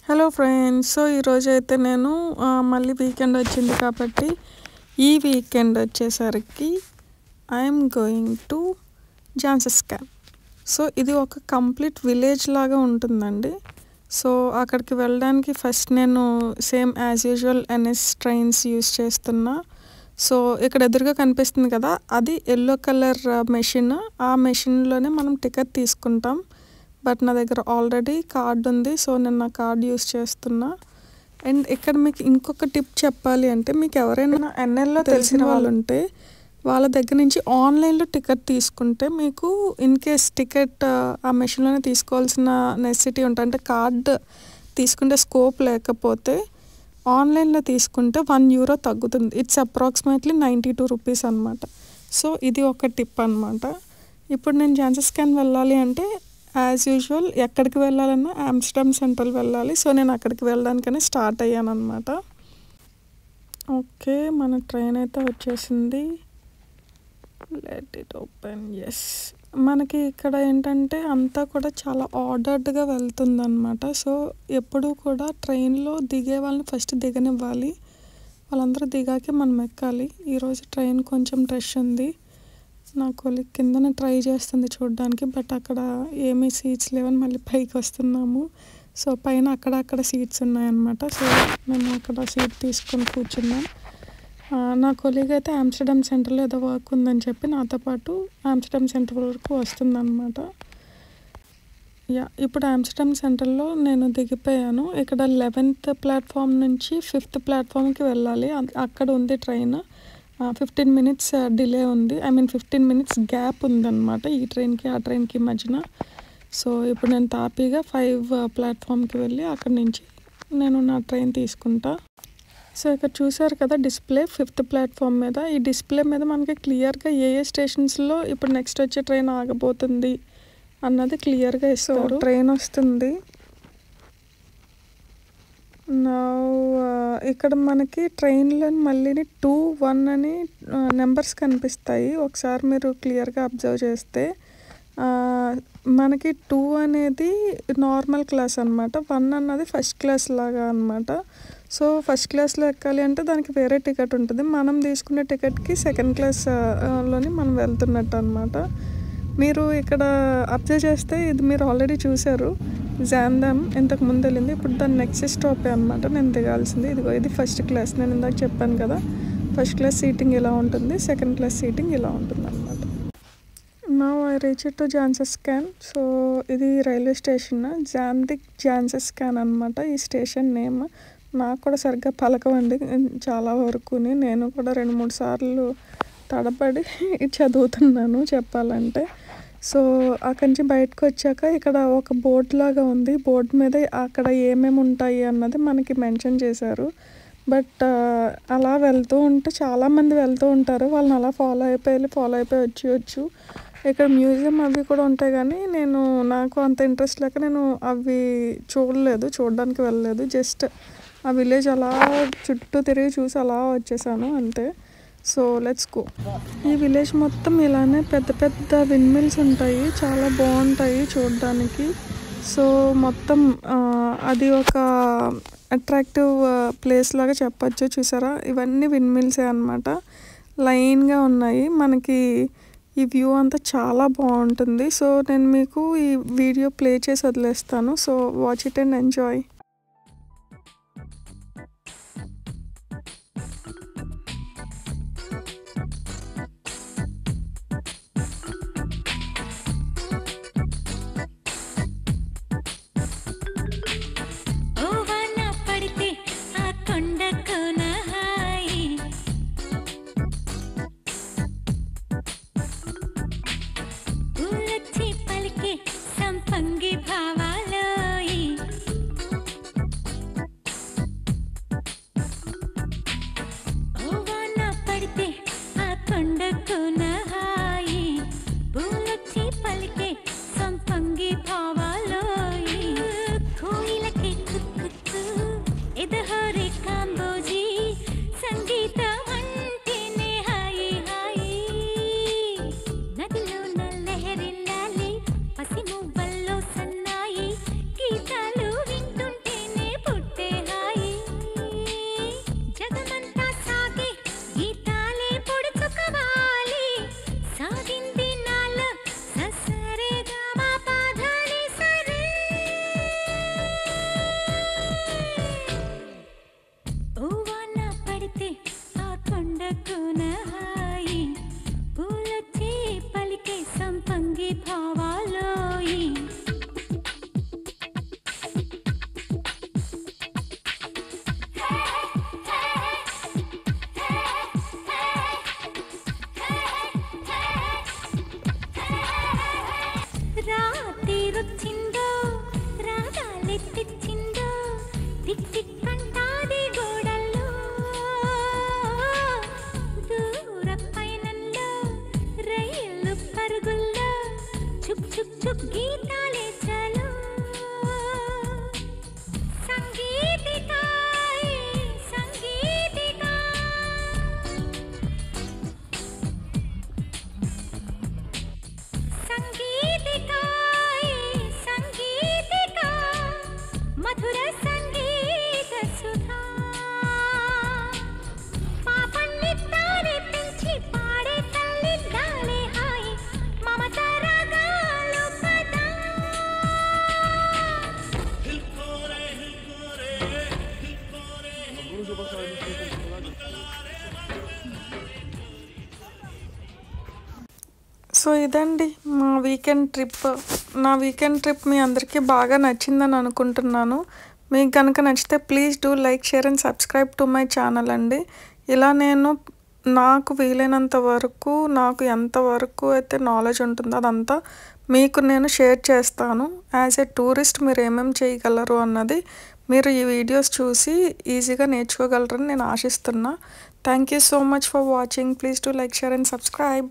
Hello friends. So ఈరోజైతే నేను మళ్ళీ వీకెండ్ వచ్చింది కాబట్టి ఈ వీకెండ్ వచ్చేసరికి ఐఎమ్ గోయింగ్ టు జాన్సస్కాన్. సో ఇది ఒక కంప్లీట్ విలేజ్ లాగా ఉంటుందండి. సో అక్కడికి వెళ్ళడానికి ఫస్ట్ నేను same as usual NS trains use చేస్తున్నా. సో ఇక్కడ ఎదురుగా కనిపిస్తుంది కదా, అది ఎల్లో కలర్ మెషిన్. ఆ మెషిన్లోనే మనం టికెట్ తీసుకుంటాం. బట్ నా దగ్గర ఆల్రెడీ కార్డ్ ఉంది, సో నేను నా కార్డ్ యూస్ చేస్తున్నా. అండ్ ఇక్కడ మీకు ఇంకొక టిప్ చెప్పాలి అంటే, మీకు ఎవరైనా ఎన్ఎల్లో తెలిసిన వాళ్ళు ఉంటే వాళ్ళ దగ్గర నుంచి ఆన్లైన్లో టికెట్ తీసుకుంటే మీకు ఇన్ కేస్ టికెట్ ఆ మెషిన్లోనే తీసుకోవాల్సిన నెసెసిటీ ఉంటుంది, అంటే కార్డ్ తీసుకుంటే స్కోప్ లేకపోతే ఆన్లైన్లో తీసుకుంటే €1 తగ్గుతుంది. ఇట్స్ అప్రాక్సిమేట్లీ 92 రూపీస్ అనమాట. సో ఇది ఒక టిప్ అనమాట. ఇప్పుడు నేను జాన్సస్కాన్ వెళ్ళాలి అంటే యాజ్ యూజువల్ ఎక్కడికి వెళ్ళాలన్నా ఆమ్స్టర్డామ్ సెంట్రల్ వెళ్ళాలి. సో నేను అక్కడికి వెళ్ళడానికనే స్టార్ట్ అయ్యాను అనమాట. ఓకే, మన ట్రైన్ అయితే వచ్చేసింది. Let it open. ఎస్, మనకి ఇక్కడ ఏంటంటే అంతా కూడా చాలా ఆర్డర్డ్గా వెళ్తుందన్నమాట. సో ఎప్పుడూ కూడా ట్రైన్లో దిగే వాళ్ళని ఫస్ట్ దిగనివ్వాలి. వాళ్ళందరూ దిగాకే మనం ఎక్కాలి. ఈరోజు ట్రైన్ కొంచెం రష్ ఉంది. నా కొలీగ్ కిందనే ట్రై చేస్తుంది చూడడానికి, బట్ అక్కడ ఏమీ సీట్స్ లేవని మళ్ళీ పైకి వస్తున్నాము. సో పైన అక్కడ సీట్స్ ఉన్నాయన్నమాట. సో మేము అక్కడ సీట్ తీసుకొని కూర్చున్నాం. నా కొలీగ్ అయితే ఆమ్స్టర్డామ్ సెంటర్లో ఏదో వర్క్ ఉందని చెప్పి నాతో పాటు ఆమ్స్టర్డామ్ సెంటర్ వరకు వస్తుందన్నమాట. ఇప్పుడు ఆమ్స్టర్డామ్ సెంటర్లో నేను దిగిపోయాను. ఇక్కడ 11th ప్లాట్ఫామ్ నుంచి 5th ప్లాట్ఫామ్కి వెళ్ళాలి. అక్కడ ఉంది ట్రైన్. 15 minutes డిలే ఉంది. 15 minutes గ్యాప్ ఉందన్నమాట ఈ ట్రైన్కి ఆ ట్రైన్కి మధ్యన. సో ఇప్పుడు నేను తాపీగా 5 ప్లాట్ఫామ్కి వెళ్ళి అక్కడి నుంచి నేను నా ట్రైన్ తీసుకుంటా. సో ఇక్కడ చూసారు కదా డిస్ప్లే 5th ప్లాట్ఫామ్ మీద. ఈ డిస్ప్లే మీద మనకి క్లియర్గా ఏ స్టేషన్స్లో ఇప్పుడు నెక్స్ట్ వచ్చే ట్రైన్ ఆగబోతుంది అన్నది క్లియర్గా ఇస్తారు. ట్రైన్ వస్తుంది. ఇక్కడ మనకి ట్రైన్లో మళ్ళీ 2, 1 అని నెంబర్స్ కనిపిస్తాయి. ఒకసారి మీరు క్లియర్గా అబ్జర్వ్ చేస్తే మనకి 2 అనేది నార్మల్ క్లాస్ అనమాట, 1 అన్నది ఫస్ట్ క్లాస్ లాగా అనమాట. సో ఫస్ట్ క్లాస్లో ఎక్కాలి అంటే దానికి వేరే టికెట్ ఉంటుంది. మనం తీసుకునే టికెట్కి సెకండ్ క్లాస్లోని మనం వెళ్తున్నట్టు అనమాట. మీరు ఇక్కడ అబ్జర్వ్ చేస్తే ఇది మీరు ఆల్రెడీ చూసారు, జాందామ్ ఇంతకు ముందు వెళ్ళింది. ఇప్పుడు దాని నెక్స్ట్ స్టాపే అనమాట నేను దిగాల్సింది. ఇది ఫస్ట్ క్లాస్. నేను ఇందాక చెప్పాను కదా, ఫస్ట్ క్లాస్ సీటింగ్ ఇలా ఉంటుంది, సెకండ్ క్లాస్ సీటింగ్ ఇలా ఉంటుంది అనమాట. నౌ ఐ రీచ్ టు జాన్సస్కాన్. సో ఇది రైల్వే స్టేషన్, జాందిక్ జాన్సస్కాన్ అనమాట ఈ స్టేషన్ నేమ్. నాకు కూడా సరిగ్గా పలకవండి చాలా వరకుని. నేను కూడా 2-3 సార్లు తడబడి చదువుతున్నాను చెప్పాలంటే. సో అక్కడి నుంచి బయటకు వచ్చాక ఇక్కడ ఒక బోర్డ్ లాగా ఉంది. బోర్డు మీద అక్కడ ఏమేమి ఉంటాయి అన్నది మనకి మెన్షన్ చేశారు. బట్ అలా వెళ్తూ ఉంటే చాలామంది వెళ్తూ ఉంటారు, వాళ్ళని అలా ఫాలో అయిపోయి వచ్చేయచ్చు. ఇక్కడ మ్యూజియం అవి కూడా ఉంటాయి, కానీ నాకు అంత ఇంట్రెస్ట్ లేక నేను అవి చూడడానికి వెళ్ళలేదు. జస్ట్ ఆ విలేజ్ అలా చుట్టూ తిరిగి చూసి అలా వచ్చేసాను అంతే. So let's go. ఈ విలేజ్ మొత్తం ఇలానే పెద్ద పెద్ద విండ్మిల్స్ ఉంటాయి, చాలా బాగుంటాయి చూడడానికి. సో మొత్తం అది ఒక అట్రాక్టివ్ ప్లేస్ లాగా చెప్పచ్చు. చూసారా, ఇవన్నీ విండ్మిల్సే అనమాట, లైన్గా ఉన్నాయి. మనకి ఈ వ్యూ అంతా చాలా బాగుంటుంది. సో నేను మీకు ఈ వీడియో ప్లే చేసి వదిలేస్తాను. So watch it and enjoy. మధుర సంగీత సుధా పాపన్ని తానే పెంచి పాడే తల్లి దాలే హాయి మమత రాగాలు కదా సో ఇదండి మా వీకెండ్ ట్రిప్. నా వీకెండ్ ట్రిప్ మీ అందరికీ బాగా నచ్చిందని అనుకుంటున్నాను. మీకు కనుక నచ్చితే please do like, share and subscribe to my channel అండి. ఇలా నేను నాకు వీలైనంత వరకు, నాకు ఎంతవరకు అయితే నాలెడ్జ్ ఉంటుందో అదంతా మీకు నేను షేర్ చేస్తాను. యాజ్ ఏ టూరిస్ట్ మీరు ఏమేమి చేయగలరు అన్నది మీరు ఈ వీడియోస్ చూసి ఈజీగా నేర్చుకోగలరని నేను ఆశిస్తున్నా. Thank you so much for watching. Please do like, share and subscribe.